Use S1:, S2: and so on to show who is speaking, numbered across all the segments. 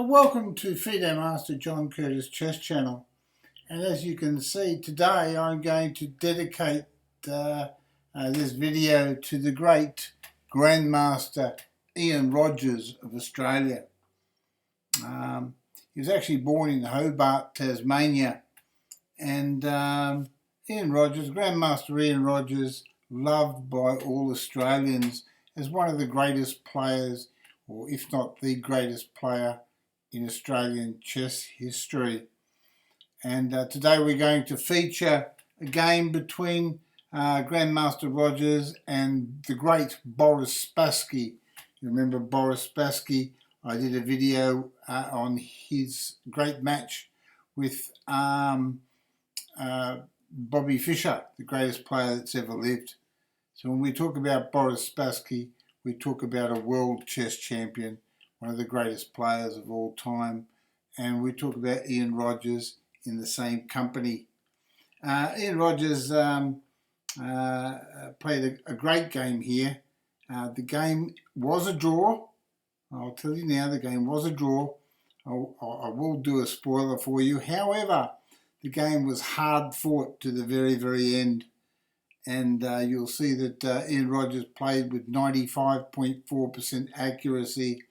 S1: Welcome to FIDE Master John Curtis Chess Channel, and as you can see today I'm going to dedicate this video to the great Grandmaster Ian Rogers of Australia. He was actually born in Hobart, Tasmania, and Ian Rogers, Grandmaster Ian Rogers, loved by all Australians as one of the greatest players, or if not the greatest player in Australian chess history. And today we're going to feature a game between Grandmaster Rogers and the great Boris Spassky. You remember Boris Spassky? I did a video on his great match with Bobby Fischer, the greatest player that's ever lived. So when we talk about Boris Spassky, we talk about a world chess champion, one of the greatest players of all time, and we talk about Ian Rogers in the same company. Ian Rogers played a great game here. The game was a draw. I'll tell you now, the game was a draw. I will do a spoiler for you. However, the game was hard fought to the very, very end. And you'll see that Ian Rogers played with 95.4% accuracy,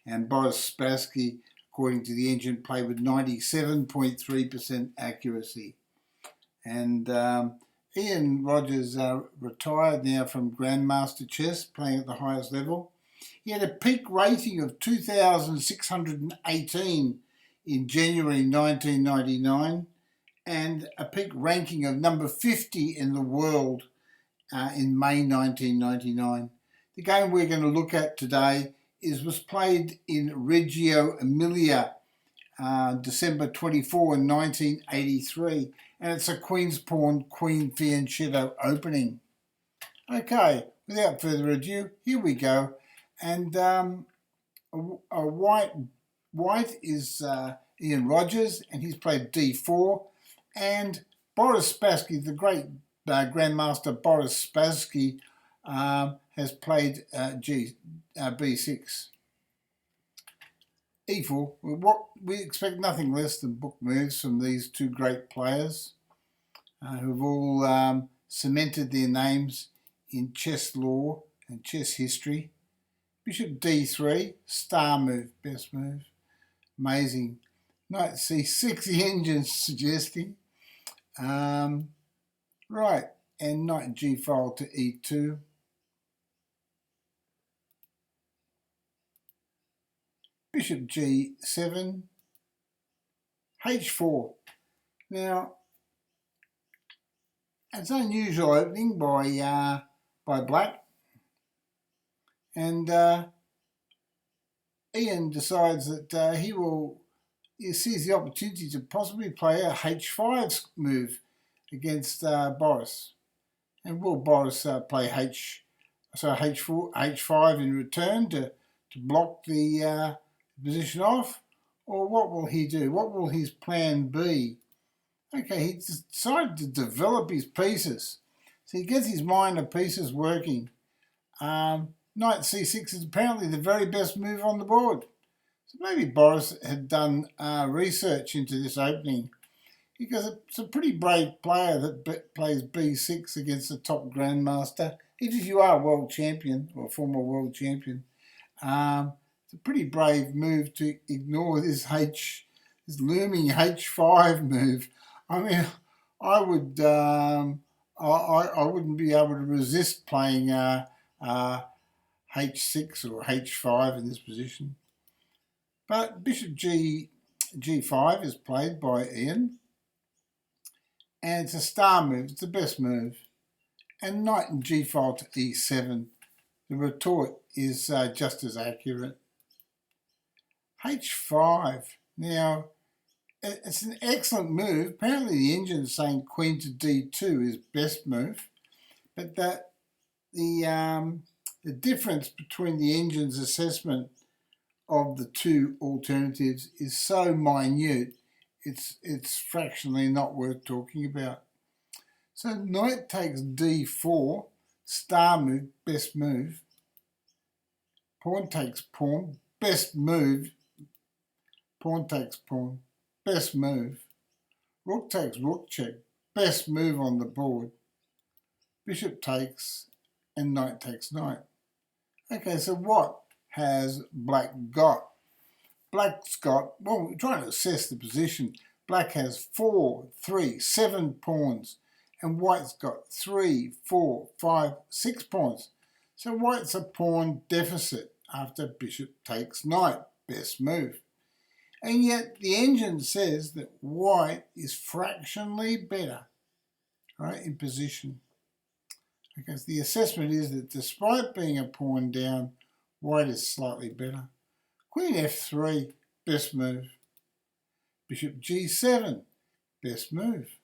S1: and Boris Spassky, according to the engine, played with 97.3% accuracy. And Ian Rogers retired now from Grandmaster Chess, playing at the highest level. He had a peak rating of 2,618 in January 1999 and a peak ranking of number 50 in the world in May 1999. The game we're going to look at today was played in Reggio Emilia, December 24 in 1983, and it's a Queen's Pawn, Queen Fianchetto opening. Okay, without further ado, here we go. And white is Ian Rogers, and he's played d4, and Boris Spassky, the great Grandmaster Boris Spassky, has played b6. e4. We expect nothing less than book moves from these two great players who've all cemented their names in chess lore and chess history. Bishop d3, star move, best move, amazing. Knight c6, the engine's suggesting. Right, and knight g file to e2. Bishop g7, h4. Now, it's an unusual opening by black, and Ian decides that he sees the opportunity to possibly play a h5 move against Boris. And will Boris play h5 in return to block the position off, or what will he do? What will his plan be? Okay, he decided to develop his pieces. So he gets his mind of pieces working. Knight c6 is apparently the very best move on the board. So maybe Boris had done research into this opening, because it's a pretty brave player that plays b6 against the top Grandmaster. Even if you are a world champion or former world champion, it's a pretty brave move to ignore this looming h5 move. I mean, I would I wouldn't be able to resist playing h6 or h5 in this position. But Bishop g5 is played by Ian, and it's a star move. It's the best move. And knight and g file to e7. The retort is just as accurate. h5. Now, it's an excellent move. Apparently the engine is saying queen to d2 is best move, but the difference between the engine's assessment of the two alternatives is so minute, it's fractionally not worth talking about. So knight takes d4, star move, best move. Pawn takes pawn, best move. pawn takes pawn, best move. Rook takes rook check, best move on the board. Bishop takes and knight takes knight. Okay, so what has black got? Black's got, well, we're trying to assess the position. Black has 4, 3, 7 pawns, and white's got 3, 4, 5, 6 pawns. So white's a pawn deficit after bishop takes knight, best move. And yet the engine says that white is fractionally better, right, in position. Because the assessment is that despite being a pawn down, white is slightly better. Queen f3, best move. Bishop g7, best move.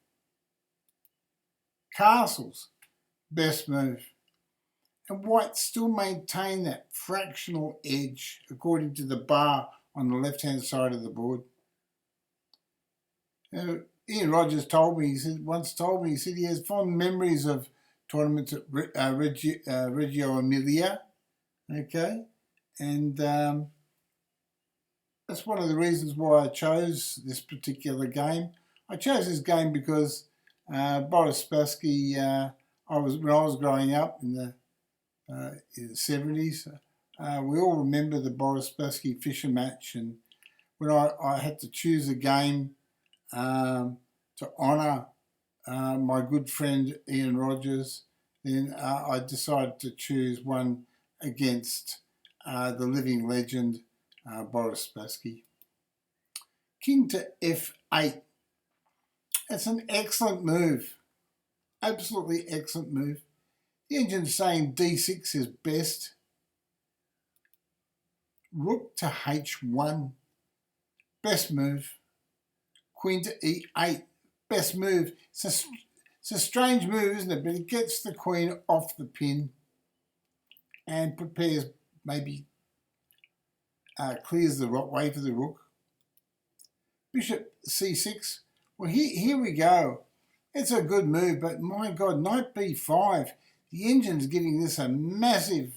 S1: Castles, best move. And white still maintain that fractional edge according to the bar on the left-hand side of the board. Now, Ian Rogers once told me, he said he has fond memories of tournaments at Reggio Emilia, okay, and that's one of the reasons why I chose this particular game. I chose this game because Boris Spassky, when I was growing up in the 70s, we all remember the Boris Spassky Fischer match, and when I had to choose a game to honour my good friend Ian Rogers, then I decided to choose one against the living legend Boris Spassky. King to f8. That's an excellent move. Absolutely excellent move. The engine's saying d6 is best. Rook to h1. Best move. Queen to e8. Best move. It's a strange move, isn't it? But it gets the queen off the pin and prepares, maybe clears the way for the rook. Bishop c6. Well, here we go. It's a good move, but my God, knight b5. The engine's giving this a massive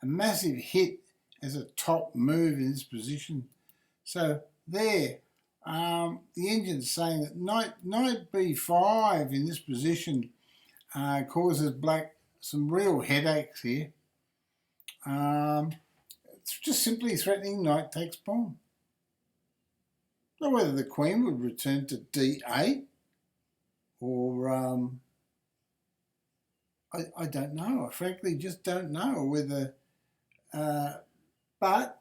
S1: hit as a top move in this position. So there, the engine's saying that knight b5 in this position causes black some real headaches here. It's just simply threatening knight takes pawn. Not whether the queen would return to d8 or I don't know. I frankly just don't know whether. But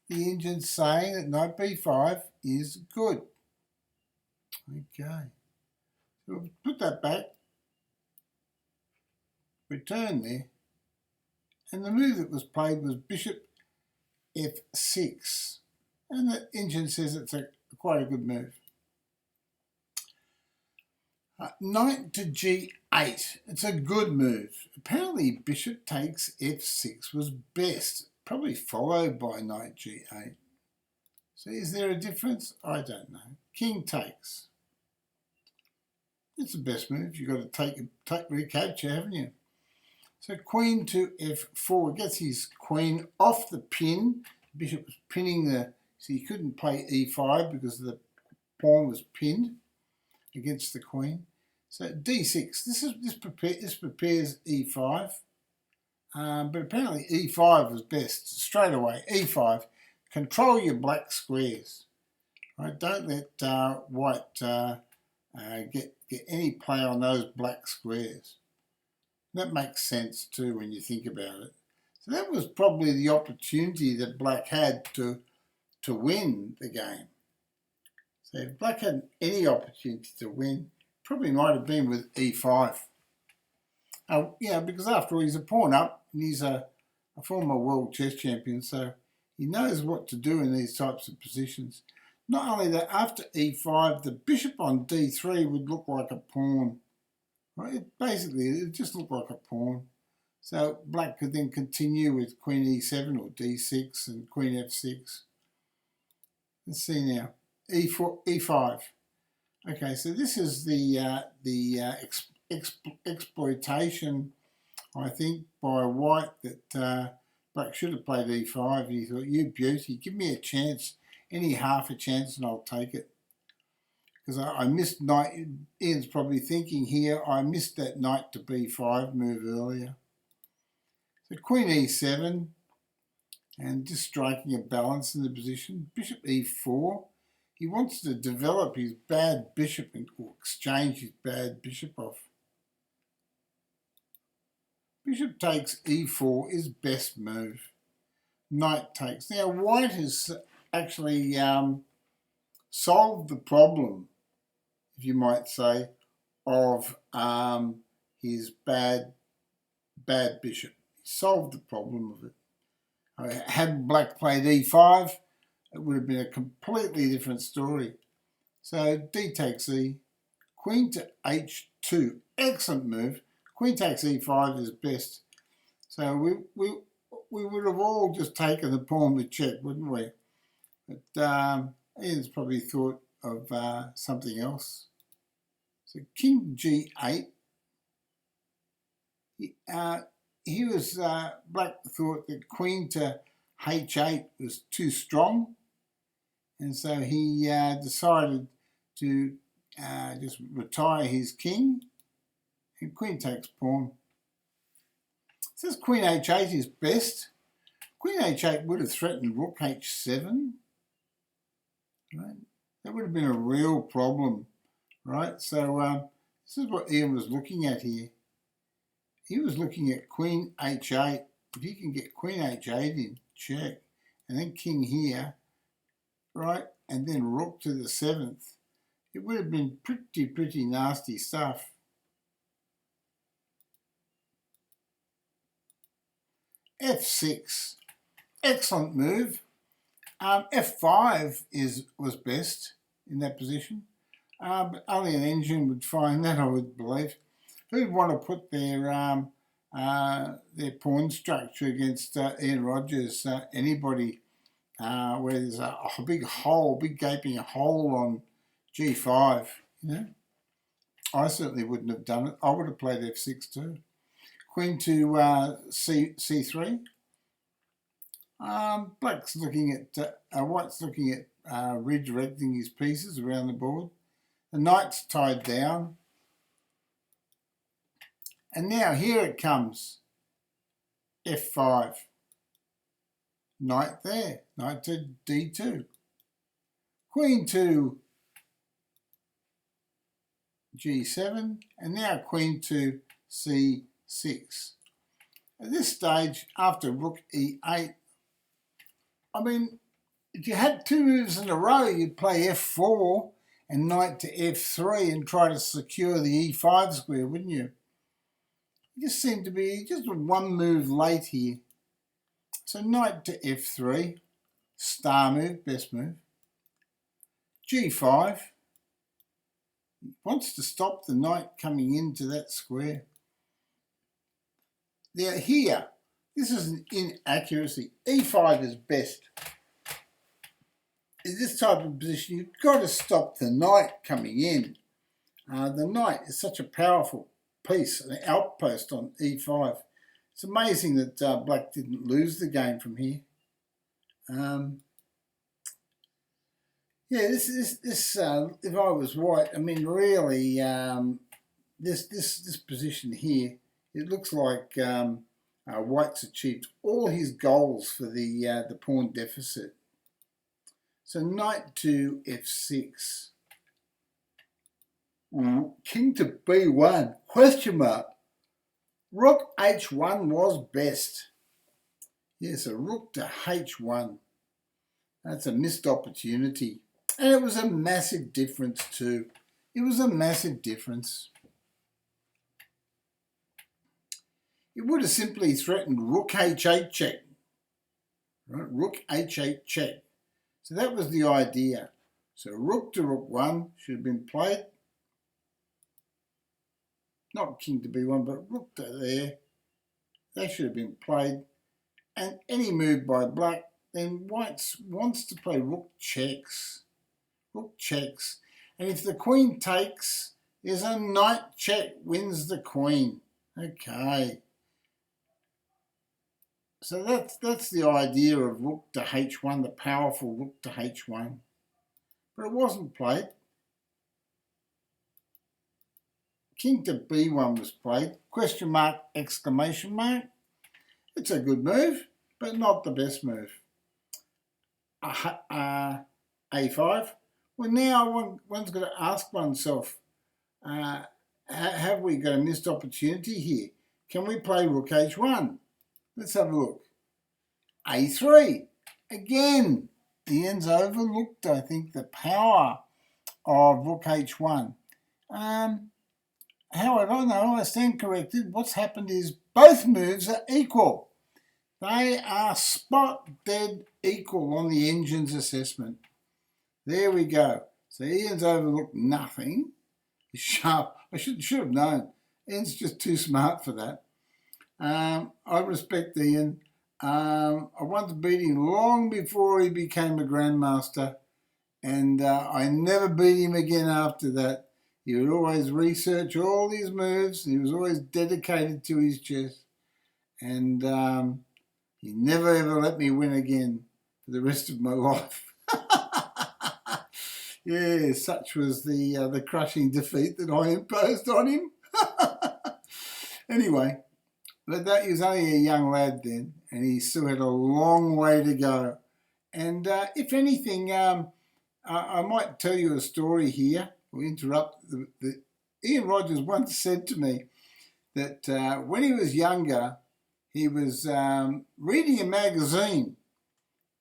S1: the engine's saying that knight b5 is good. Okay. So we'll put that back. Return there. And the move that was played was bishop f6. And the engine says it's quite a good move. Knight to g8. It's a good move. Apparently bishop takes f6 was best, probably followed by knight g8. So is there a difference? I don't know. King takes. It's the best move. You've got to take recapture, haven't you? So queen to f4. Gets his queen off the pin. Bishop was pinning so he couldn't play e5 because the pawn was pinned against the queen. So d6. This prepares e5. But apparently e5 was best. Straight away, e5. Control your black squares. Right? Don't let white get any play on those black squares. That makes sense too when you think about it. So that was probably the opportunity that black had to win the game. So if black had any opportunity to win, probably might have been with e5. Because after all, he's a pawn up and he's a former world chess champion, so he knows what to do in these types of positions. Not only that, after e5, the bishop on d3 would look like a pawn. Right? It just looked like a pawn. So black could then continue with queen e7 or d6 and queen f6. Let's see now. e5. Okay, so this is the exploitation, I think, by white that black should have played e5. And he thought, you beauty, give me a chance any half a chance and I'll take it. Because I missed knight, Ian's probably thinking here, I missed that knight to b5 move earlier. So queen e7, and just striking a balance in the position. Bishop e4. He wants to develop his bad bishop or exchange his bad bishop off. Bishop takes e4 is best move. Knight takes. Now white has actually solved the problem, if you might say, of his bad bishop. He solved the problem of it. Had black played e5, it would have been a completely different story. So d takes e, queen to h2, excellent move. Queen takes e5 is best. So we would have all just taken the pawn with check, wouldn't we? But Ian's probably thought of something else. So king g8. He was black thought that queen to h8 was too strong, and so he decided to just retire his king, and queen takes pawn. Says queen h8 is best. Queen h8 would have threatened rook h7, right? That would have been a real problem, right? So this is what Ian was looking at here. He was looking at queen h8. If you can get queen h8 in, check, and then king here, right, and then rook to the 7th, it would have been pretty nasty stuff. f6, excellent move. f5 was best in that position, but only an engine would find that, I would believe. Who'd want to put their pawn structure against Ian Rogers? Anybody where there's a big hole, big gaping hole on g5, you know? I certainly wouldn't have done it. I would have played f6 too. Queen to c3. Black's looking at white's looking at redirecting his pieces around the board. The knight's tied down. And now here it comes, f5. Knight there, knight to d2. Queen to g7, and now queen to c6. At this stage, after rook e8, I mean, if you had two moves in a row, you'd play f4 and knight to f3 and try to secure the e5 square, wouldn't you? You just seem to be just one move late here. So knight to f3, star move, best move. g5, wants to stop the knight coming into that square. Now here, this is an inaccuracy. e5 is best. In this type of position, you've got to stop the knight coming in. The knight is such a powerful piece, an outpost on e5. It's amazing that black didn't lose the game from here. Yeah, this if I was white, I mean, really, this position here, it looks like white's achieved all his goals for the pawn deficit. So knight to f6. King to b1, question mark. Rook h1 was best. Yes, a rook to h1. That's a missed opportunity. And it was a massive difference too. It was a massive difference. It would have simply threatened rook h8 check. Right? Rook h8 check. So that was the idea. So rook to rook 1 should have been played. Not king to b1, but rook to there. That should have been played. And any move by black, then white wants to play rook checks. Rook checks. And if the queen takes, there's a knight check, wins the queen. Okay. So that's the idea of rook to h1, the powerful rook to h1. But it wasn't played. King to b1 was played. Question mark, exclamation mark. It's a good move, but not the best move. A5. Well, now one's got to ask oneself, have we got a missed opportunity here? Can we play rook h1? Let's have a look. A3. Again, Ian's overlooked, I think, the power of rook h1. However, no, I stand corrected. What's happened is both moves are equal. They are spot dead equal on the engine's assessment. There we go. So Ian's overlooked nothing. He's sharp. I should have known. Ian's just too smart for that. I respect Ian. I once beat him long before he became a grandmaster, and I never beat him again after that. He would always research all his moves. He was always dedicated to his chess, and he never ever let me win again for the rest of my life. Yeah, such was the crushing defeat that I imposed on him. Anyway, but that he was only a young lad then, and he still had a long way to go. And if anything, I might tell you a story here. We'll interrupt. Ian Rogers once said to me that when he was younger, he was reading a magazine,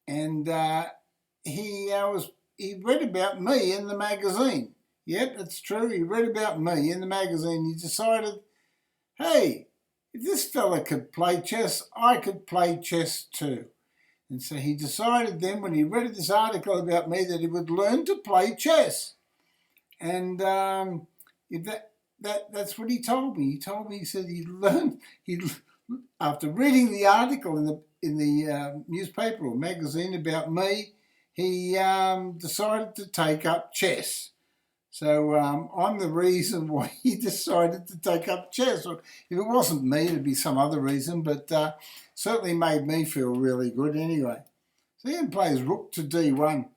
S1: and he read about me in the magazine. Yep, that's true. He read about me in the magazine. He decided, hey, if this fella could play chess, I could play chess too. And so he decided then, when he read this article about me, that he would learn to play chess. And that's what he told me. He said after reading the article in the newspaper or magazine about me, he decided to take up chess. So I'm the reason why he decided to take up chess. Or if it wasn't me, it'd be some other reason, but certainly made me feel really good anyway. So Ian plays rook to d1.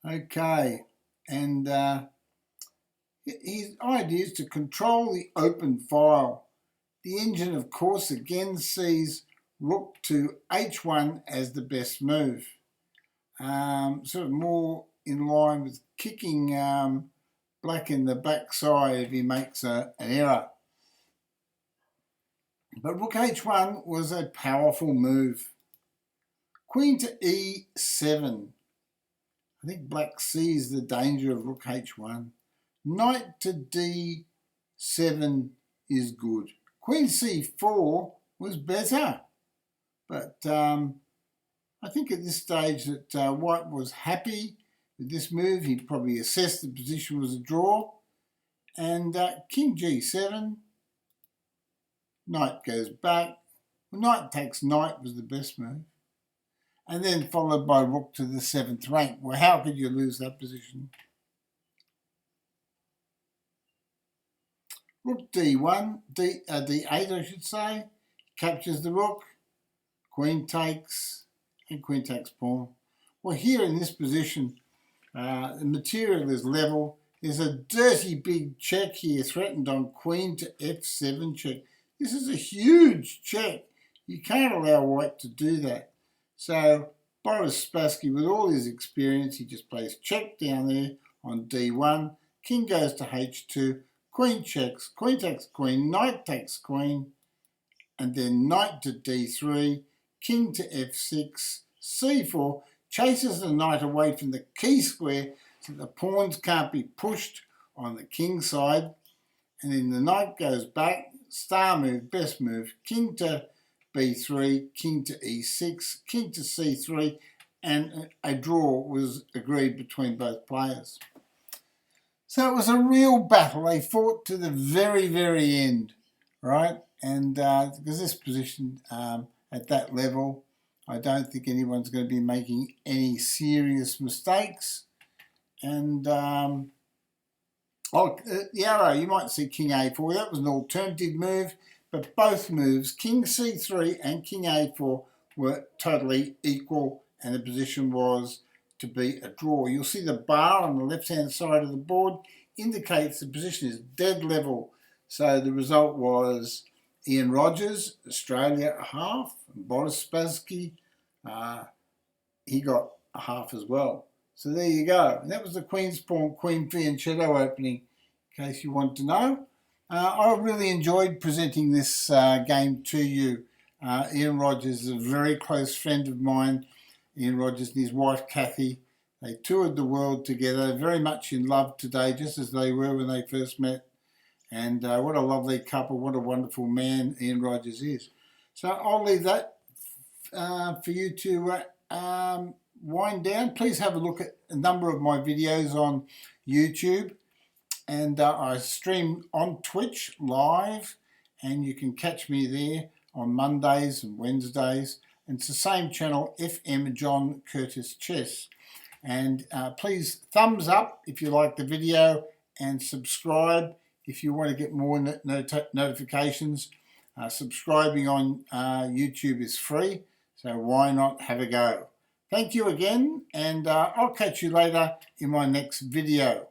S1: Okay, and his idea is to control the open file. The engine, of course, again sees rook to h1 as the best move. Sort of more in line with kicking black in the backside if he makes an error. But rook h1 was a powerful move. Queen to e7. I think black sees the danger of rook h1. Knight to d7 is good. Queen c4 was better. But I think at this stage that White was happy with this move. He probably assessed the position was a draw. And king g7. Knight goes back. Well, knight takes knight was the best move. And then followed by rook to the 7th rank. Well, how could you lose that position? Rook d1, d8 I should say, captures the rook, queen takes, and queen takes pawn. Well, here in this position, the material is level. There's a dirty big check here threatened on queen to f7 check. This is a huge check. You can't allow White to do that. So Boris Spassky, with all his experience, he just plays check down there on d1. King goes to h2. Queen checks. Queen takes queen. Knight takes queen. And then knight to d3. King to f6. c4. Chases the knight away from the key square so the pawns can't be pushed on the king side. And then the knight goes back. Star move, best move. King to b3, king to e6, king to c3, and a draw was agreed between both players. So it was a real battle. They fought to the very, very end, right? And because this position at that level, I don't think anyone's going to be making any serious mistakes. And the arrow, you might see king a4. That was an alternative move, but both moves, king c3 and king a4, were totally equal, and the position was to be a draw. You'll see the bar on the left-hand side of the board indicates the position is dead level. So the result was Ian Rogers, Australia, a half. And Boris Spassky, he got a half as well. So there you go. And that was the Queen's Pawn, Queen Fianchetto opening, in case you want to know. I really enjoyed presenting this game to you. Ian Rogers is a very close friend of mine. Ian Rogers and his wife Kathy. They toured the world together, very much in love today, just as they were when they first met. And what a lovely couple, what a wonderful man Ian Rogers is. So I'll leave that for you to wind down. Please have a look at a number of my videos on YouTube. And I stream on Twitch live, and you can catch me there on Mondays and Wednesdays. And it's the same channel, FM John Curtis Chess. And please thumbs up if you like the video, and subscribe if you want to get more notifications. Subscribing on YouTube is free, so why not have a go? Thank you again, and I'll catch you later in my next video.